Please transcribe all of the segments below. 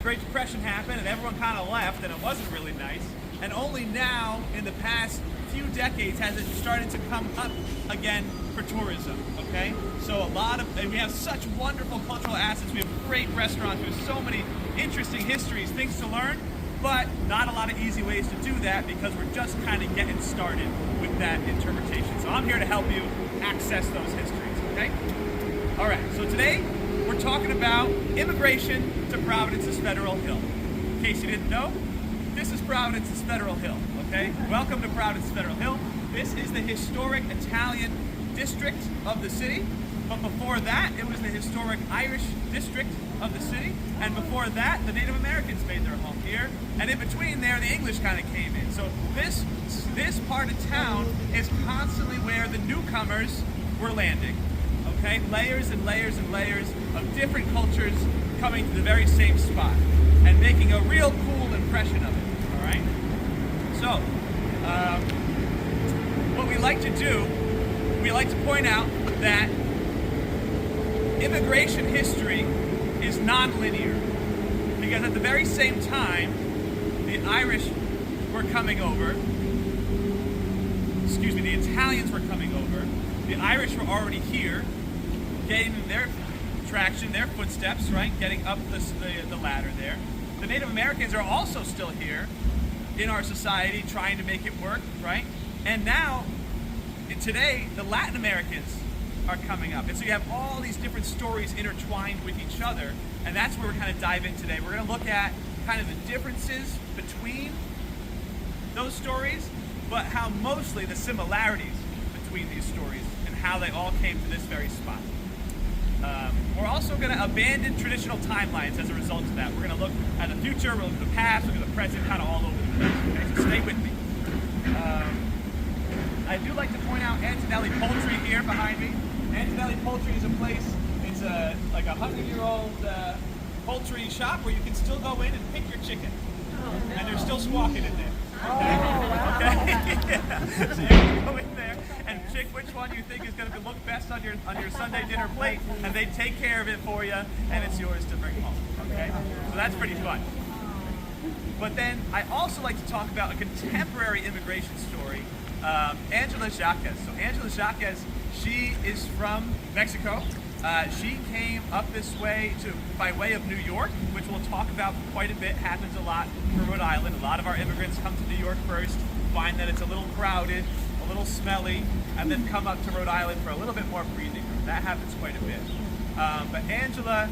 Great Depression happened and everyone kind of left and it wasn't really nice. And only now, in the past few decades, has it started to come up again for tourism, okay? So we have such wonderful cultural assets, we have great restaurants, we have so many interesting histories, things to learn, but not a lot of easy ways to do that because we're just kind of getting started with that interpretation. So I'm here to help you access those histories, okay? All right, so today we're talking about immigration to Providence's Federal Hill. In case you didn't know, this is Providence's Federal Hill, okay? Welcome to Providence's Federal Hill. This is the historic Italian district of the city, but before that, it was the historic Irish district of the city, and before that, the Native Americans made their home here, and in between there, the English kind of came in. So this part of town is constantly where the newcomers were landing, okay? Layers and layers and layers of different cultures coming to the very same spot and making a real cool impression of it, all right? So, what we like to do, we like to point out that immigration history is non-linear because at the very same time the Irish were coming over, the Italians were coming over, the Irish were already here, getting their traction, their footsteps, right, getting up the ladder there. The Native Americans are also still here in our society trying to make it work, right? And now, today, the Latin Americans are coming up. And so you have all these different stories intertwined with each other, and that's where we're going to dive in today. We're going to look at kind of the differences between those stories, but how mostly the similarities between these stories and how they all came to this very spot. We're also going to abandon traditional timelines as a result of that. We're going to look at the future, we'll look at the past, look at the present, kind of all over the place. Okay, so stay with me. I do like to point out Antonelli Poultry here behind me. Antonelli Poultry is a place, it's like a 100-year-old poultry shop where you can still go in and pick your chicken. And they're still squawking in there. Okay? Yeah. So you can go in there and pick which one you think is going to look best on your Sunday dinner plate, and they take care of it for you, and it's yours to bring home. Okay? So that's pretty fun. But then I also like to talk about a contemporary immigration story, Angela Jacques. So Angela Jacques, she is from Mexico. She came up this way by way of New York, which we'll talk about quite a bit. Happens a lot for Rhode Island. A lot of our immigrants come to New York first, find that it's a little crowded, a little smelly, and then come up to Rhode Island for a little bit more breathing room. That happens quite a bit. But Angela,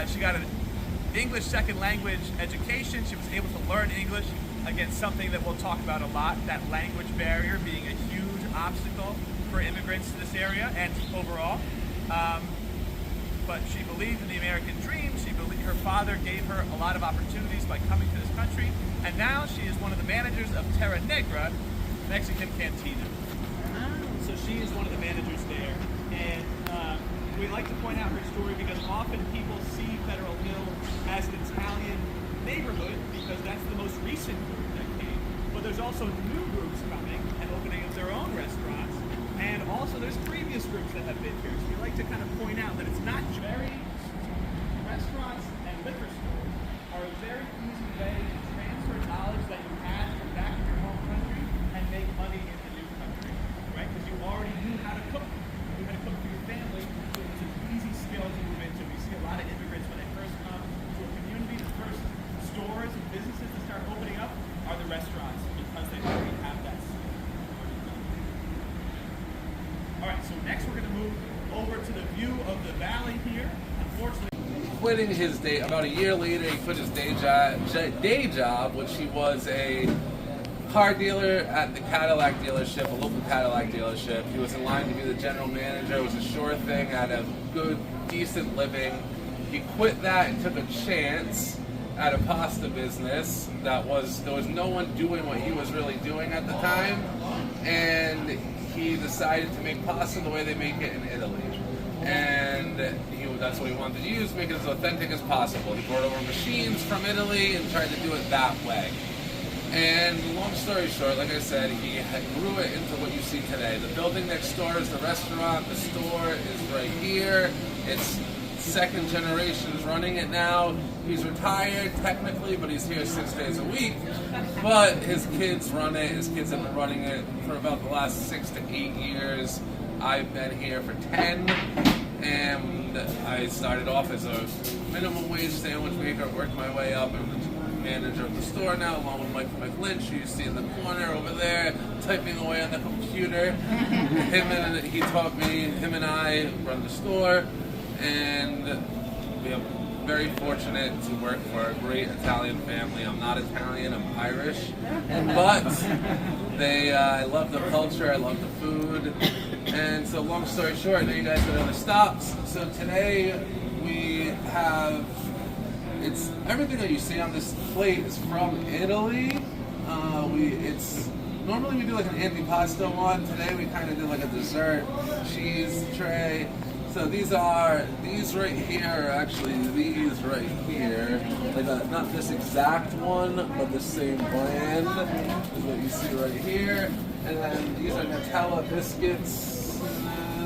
she got an English second language education. She was able to learn English. Again, something that we'll talk about a lot, that language barrier being a huge obstacle for immigrants to this area and overall. But she believed in the American dream. She believed her father gave her a lot of opportunities by coming to this country, and now she is one of the managers of Terra Negra Mexican Cantina. So she is one of the managers there, and we like to point out her story because often people see Federal Hill as an Italian neighborhood because that's the most recent group that came. But there's also new groups coming and opening up their own restaurants. And also there's previous groups that have been here. So we like to kind of point out that it's not very restaurants and liquor stores are a very easy way to transfer knowledge that you had from back in your home country and make money in the new country, right? Because you already knew how to cook. You knew how to cook for your family. So it's an easy skill to move into. We see a lot of immigrants when they first come to a community, the first stores and businesses that start opening up are the restaurants because they already have that skill. All right, so next we're going to move over to the view of the valley here. Unfortunately, quitting his day, about a year later, he quit his day job, which he was a car dealer at the Cadillac dealership, a local Cadillac dealership. He was in line to be the general manager. It was a sure thing, had a good, decent living. He quit that and took a chance at a pasta business there was no one doing what he was really doing at the time, and he decided to make pasta the way they make it in Italy. And that's what he wanted to use, make it as authentic as possible. He brought over machines from Italy and tried to do it that way. And long story short, like I said, he grew it into what you see today. The building next door is the restaurant, the store is right here. It's second generation is running it now. He's retired technically, but he's here 6 days a week. But his kids run it. His kids have been running it for about the last 6 to 8 years. I've been here for 10, and I started off as a minimum wage sandwich maker, worked my way up, and manager of the store now, along with Mike Lynch, who you see in the corner over there, typing away on the computer. He taught me, him and I run the store, and we are very fortunate to work for a great Italian family. I'm not Italian, I'm Irish, but I love the culture, I love the food, and so long story short, now you guys know the stops. So today we have, it's everything that you see on this plate is from Italy. Normally we do like an antipasto one. Today we kind of did like a dessert cheese tray. So these right here are actually these right here. Like not this exact one, but the same brand is what you see right here. And then these are Nutella biscuits.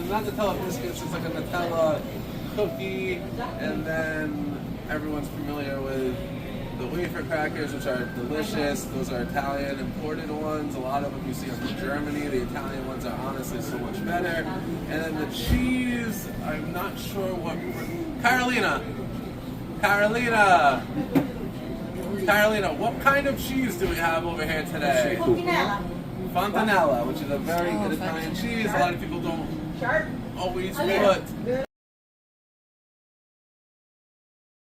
Not Nutella biscuits, it's like a Nutella cookie. And then everyone's familiar with the wafer crackers, which are delicious. Those are Italian imported ones. A lot of them you see from Germany. The Italian ones are honestly so much better. And then the cheese, I'm not sure what. Carolina, what kind of cheese do we have over here today? Fontanella, which is a very good Italian cheese. A lot of people don't always put